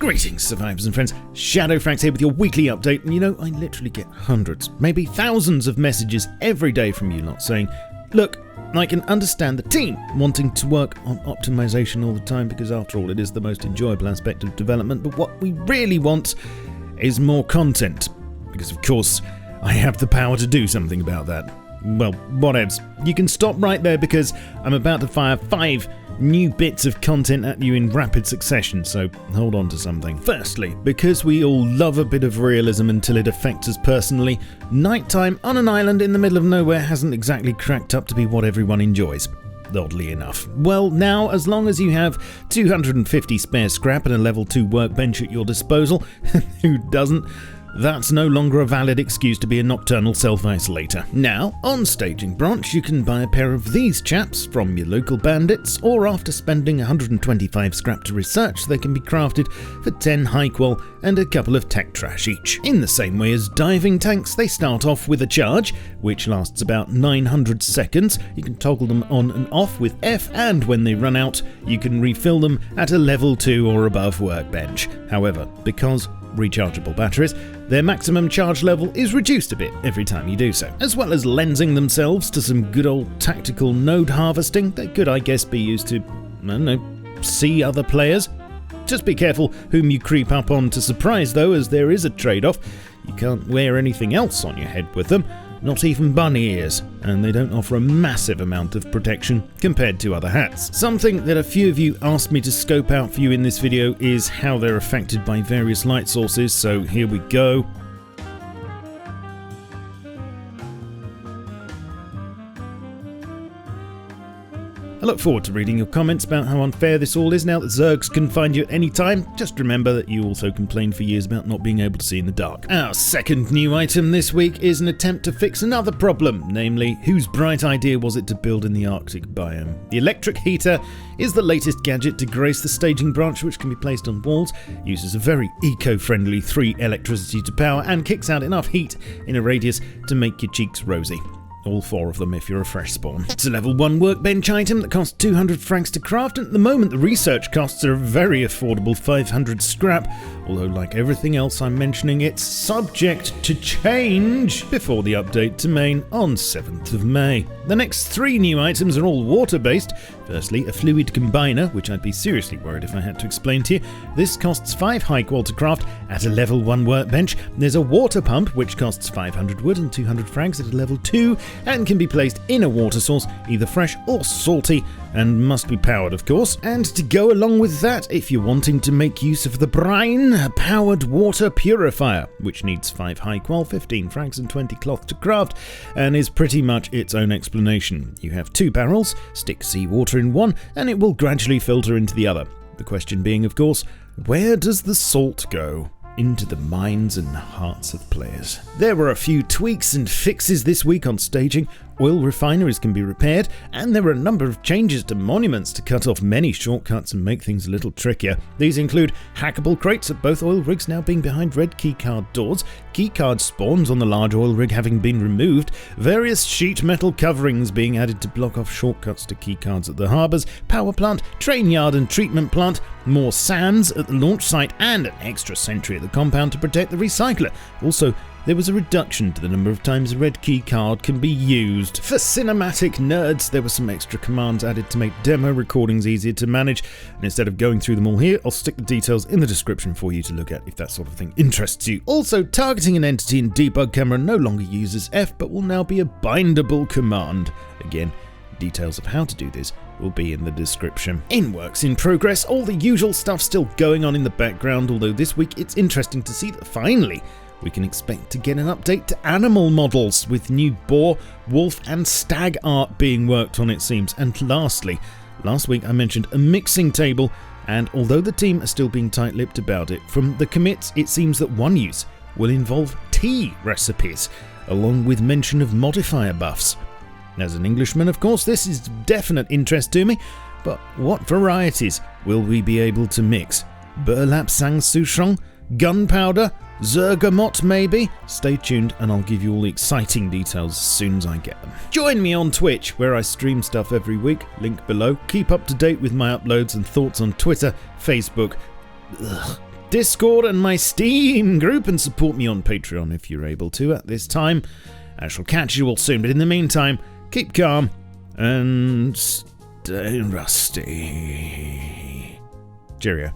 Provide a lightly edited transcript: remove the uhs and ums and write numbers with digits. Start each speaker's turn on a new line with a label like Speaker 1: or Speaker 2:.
Speaker 1: Greetings, survivors and friends. SHADOWFRAX here with your weekly update. And you know, I literally get hundreds, maybe thousands of messages every day from you lot saying, look, I can understand the team wanting to work on optimization all the time because after all it is the most enjoyable aspect of development, but what we really want is more content. Because of course, I have the power to do something about that. Well, whatevs. You can stop right there because I'm about to fire 5 new bits of content at you in rapid succession, so hold on to something. Firstly, because we all love a bit of realism until it affects us personally, nighttime on an island in the middle of nowhere hasn't exactly cracked up to be what everyone enjoys. Oddly enough. Well, now, as long as you have 250 spare scrap and a level 2 workbench at your disposal, who doesn't? That's no longer a valid excuse to be a nocturnal self-isolator. Now, on Staging Branch, you can buy a pair of these chaps from your local bandits, or after spending 125 scrap to research, they can be crafted for 10 high-qual and a couple of tech trash each. In the same way as diving tanks, they start off with a charge, which lasts about 900 seconds. You can toggle them on and off with F, and when they run out, you can refill them at a level 2 or above workbench. However, because rechargeable batteries, their maximum charge level is reduced a bit every time you do so. As well as lensing themselves to some good old tactical node harvesting, they could, I guess, be used to, I don't know, see other players. Just be careful whom you creep up on to surprise though, as there is a trade-off. You can't wear anything else on your head with them, not even bunny ears, and they don't offer a massive amount of protection compared to other hats. Something that a few of you asked me to scope out for you in this video is how they're affected by various light sources, so here we go. I look forward to reading your comments about how unfair this all is now that Zergs can find you at any time. Just remember that you also complained for years about not being able to see in the dark. Our second new item this week is an attempt to fix another problem, namely, whose bright idea was it to build in the Arctic biome? The electric heater is the latest gadget to grace the staging branch, which can be placed on walls, uses a very eco-friendly 3 electricity to power, and kicks out enough heat in a radius to make your cheeks rosy. All 4 of them if you're a fresh spawn. It's a level 1 workbench item that costs 200 francs to craft, and at the moment the research costs are a very affordable 500 scrap, although like everything else I'm mentioning, it's subject to change before the update to main on 7th of May. The next 3 new items are all water-based. Firstly, a fluid combiner, which I'd be seriously worried if I had to explain to you. This costs 5 high-qual to craft at a level 1 workbench. There's a water pump, which costs 500 wood and 200 francs at a level 2, and can be placed in a water source, either fresh or salty, and must be powered, of course. And to go along with that, if you're wanting to make use of the brine, a powered water purifier, which needs 5 high-qual, 15 francs and 20 cloth to craft, and is pretty much its own explanation. You have 2 barrels, stick seawater in one, and it will gradually filter into the other. The question being, of course, where does the salt go? Into the minds and hearts of players. There were a few tweaks and fixes this week on staging. Oil refineries can be repaired, and there were a number of changes to monuments to cut off many shortcuts and make things a little trickier. These include hackable crates at both oil rigs now being behind red keycard doors, keycard spawns on the large oil rig having been removed, various sheet metal coverings being added to block off shortcuts to keycards at the harbours, power plant, train yard and treatment plant, more sands at the launch site, and an extra sentry at the compound to protect the recycler. Also, there was a reduction to the number of times a red key card can be used. For cinematic nerds, there were some extra commands added to make demo recordings easier to manage, and instead of going through them all here, I'll stick the details in the description for you to look at if that sort of thing interests you. Also, targeting an entity in debug camera no longer uses F, but will now be a bindable command. Again, details of how to do this will be in the description. In works in progress, all the usual stuff still going on in the background, although this week it's interesting to see that finally we can expect to get an update to animal models, with new boar, wolf and stag art being worked on, it seems. And lastly, last week I mentioned a mixing table, and although the team are still being tight-lipped about it, from the commits it seems that one use will involve tea recipes, along with mention of modifier buffs. As an Englishman, of course, this is of definite interest to me, but what varieties will we be able to mix? Burlap sang souchong? Gunpowder? Zergamot maybe? Stay tuned and I'll give you all the exciting details as soon as I get them. Join me on Twitch, where I stream stuff every week, link below. Keep up to date with my uploads and thoughts on Twitter, Facebook, Discord and my Steam group, and support me on Patreon if you're able to at this time. I shall catch you all soon, but in the meantime, keep calm and stay rusty. Cheerio.